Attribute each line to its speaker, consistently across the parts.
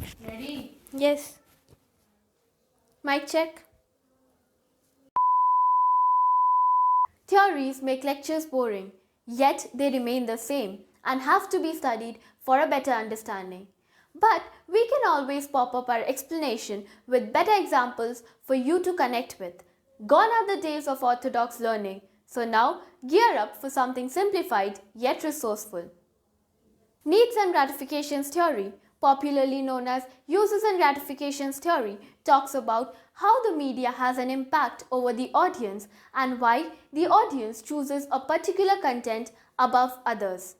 Speaker 1: Ready?
Speaker 2: Yes. Mic check. Theories make lectures boring, yet they remain the same and have to be studied for a better understanding. But we can always pop up our explanation with better examples for you to connect with. Gone are the days of orthodox learning, so now gear up for something simplified yet resourceful. Needs and Gratifications Theory, popularly known as Uses and Gratifications Theory, talks about how the media has an impact over the audience and why the audience chooses a particular content above others.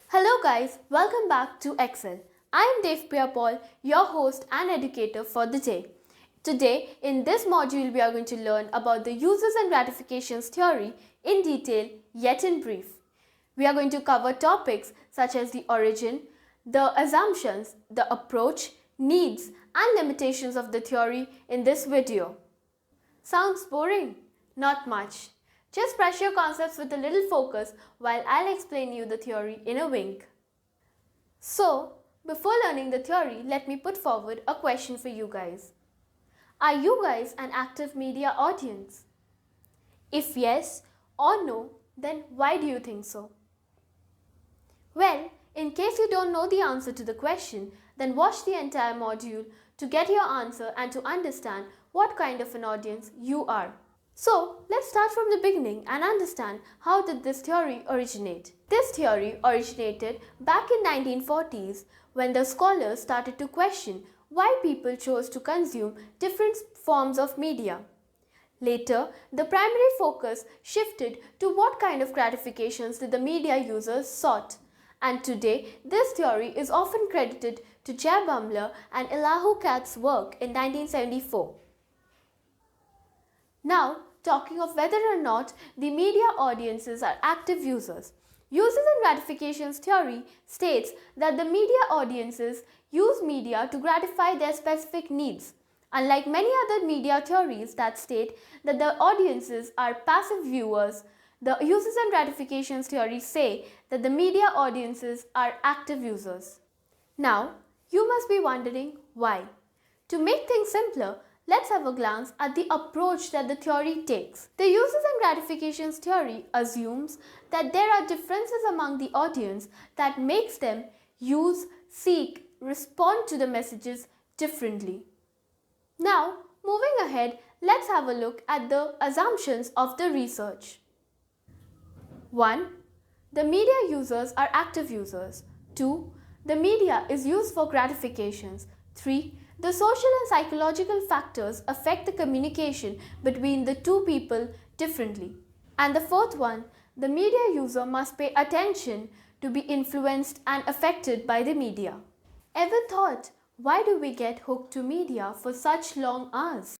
Speaker 2: Hello guys, welcome back to Excel. I am Devpriya, your host and educator for the day. Today, in this module, we are going to learn about the Uses and Gratifications Theory in detail, yet in brief. We are going to cover topics such as the origin, the assumptions, the approach, needs, and limitations of the theory in this video. Sounds boring? Not much. Just brush your concepts with a little focus while I'll explain you the theory in a wink. So, before learning the theory, let me put forward a question for you guys. Are you guys an active media audience? If yes or no, then why do you think so? Well, in case you don't know the answer to the question, then watch the entire module to get your answer and to understand what kind of an audience you are. So, let's start from the beginning and understand how did this theory originate. This theory originated back in 1940s when the scholars started to question why people chose to consume different forms of media. Later, the primary focus shifted to what kind of gratifications did the media users sought. And today, this theory is often credited to J. Bumler and Elihu Katz's work in 1974. Now, talking of whether or not the media audiences are active users. Uses and Gratifications Theory states that the media audiences use media to gratify their specific needs. Unlike many other media theories that state that the audiences are passive viewers, the Uses and Gratifications Theory say that the media audiences are active users. Now, you must be wondering why. To make things simpler, let's have a glance at the approach that the theory takes. The Uses and Gratifications Theory assumes that there are differences among the audience that makes them use, seek, respond to the messages differently. Now, moving ahead, let's have a look at the assumptions of the research. 1. The media users are active users. 2. The media is used for gratifications. 3. The social and psychological factors affect the communication between the two people differently. And the fourth one, the media user must pay attention to be influenced and affected by the media. Ever thought, why do we get hooked to media for such long hours?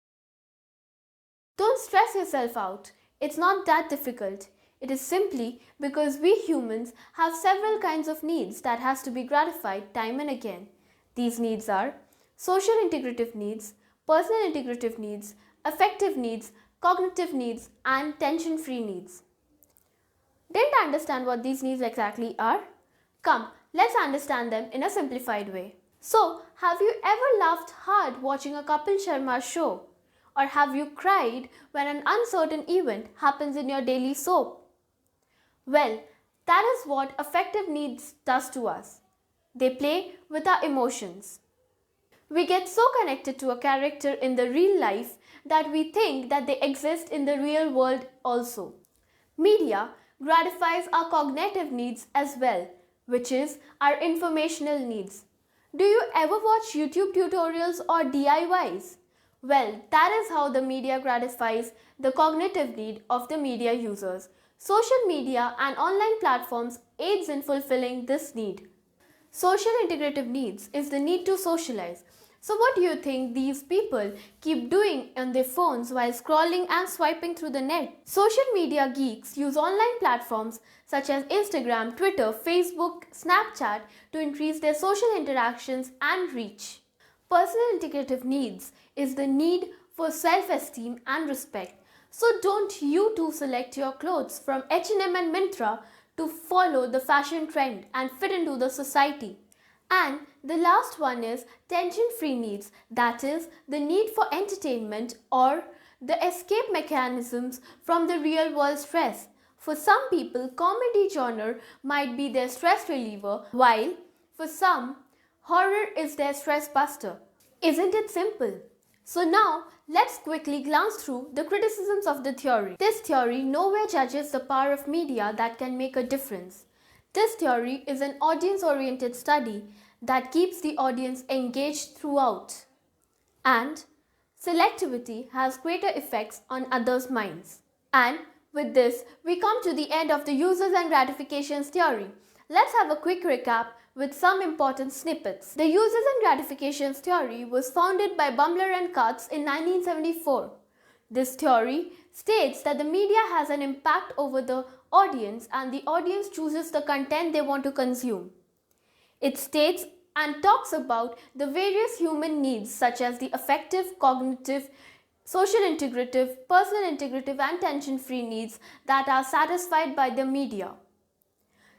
Speaker 2: Don't stress yourself out. It's not that difficult. It is simply because we humans have several kinds of needs that has to be gratified time and again. These needs are social integrative needs, personal integrative needs, affective needs, cognitive needs, and tension-free needs. Didn't understand what these needs exactly are? Come, let's understand them in a simplified way. So, have you ever laughed hard watching a Kapil Sharma show? Or have you cried when an uncertain event happens in your daily soap? Well, that is what affective needs does to us. They play with our emotions. We get so connected to a character in the real life that we think that they exist in the real world also. Media gratifies our cognitive needs as well, which is our informational needs. Do you ever watch YouTube tutorials or DIYs? Well, that is how the media gratifies the cognitive need of the media users. Social media and online platforms aids in fulfilling this need. Social integrative needs is the need to socialize. So what do you think these people keep doing on their phones while scrolling and swiping through the net? Social media geeks use online platforms such as Instagram, Twitter, Facebook, Snapchat to increase their social interactions and reach. Personal integrative needs is the need for self-esteem and respect. So don't you too select your clothes from H&M and Myntra to follow the fashion trend and fit into the society. And the last one is tension-free needs, that is, the need for entertainment or the escape mechanisms from the real world stress. For some people, comedy genre might be their stress reliever, while for some, horror is their stress buster. Isn't it simple? So now, let's quickly glance through the criticisms of the theory. This theory nowhere judges the power of media that can make a difference. This theory is an audience-oriented study that keeps the audience engaged throughout. And selectivity has greater effects on others' minds. And with this, we come to the end of the Uses and Gratifications Theory. Let's have a quick recap with some important snippets. The Uses and Gratifications Theory was founded by Bumler and Katz in 1974. This theory states that the media has an impact over the audience and the audience chooses the content they want to consume. It states and talks about the various human needs such as the affective, cognitive, social integrative, personal integrative and tension-free needs that are satisfied by the media.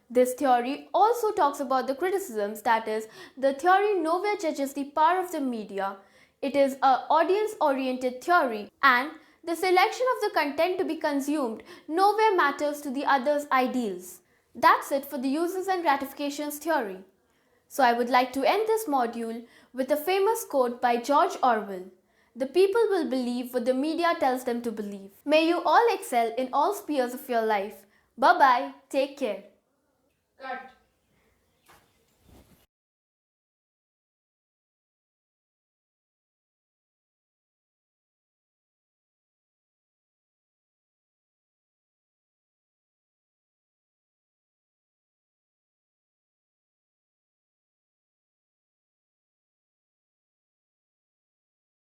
Speaker 2: This theory also talks about the criticisms, that is, the theory nowhere judges the power of the media. It is an audience-oriented theory and the selection of the content to be consumed nowhere matters to the other's ideals. That's it for the Uses and Gratifications Theory. So I would like to end this module with a famous quote by George Orwell. The people will believe what the media tells them to believe. May you all excel in all spheres of your life. Bye-bye. Take care.
Speaker 1: Cut.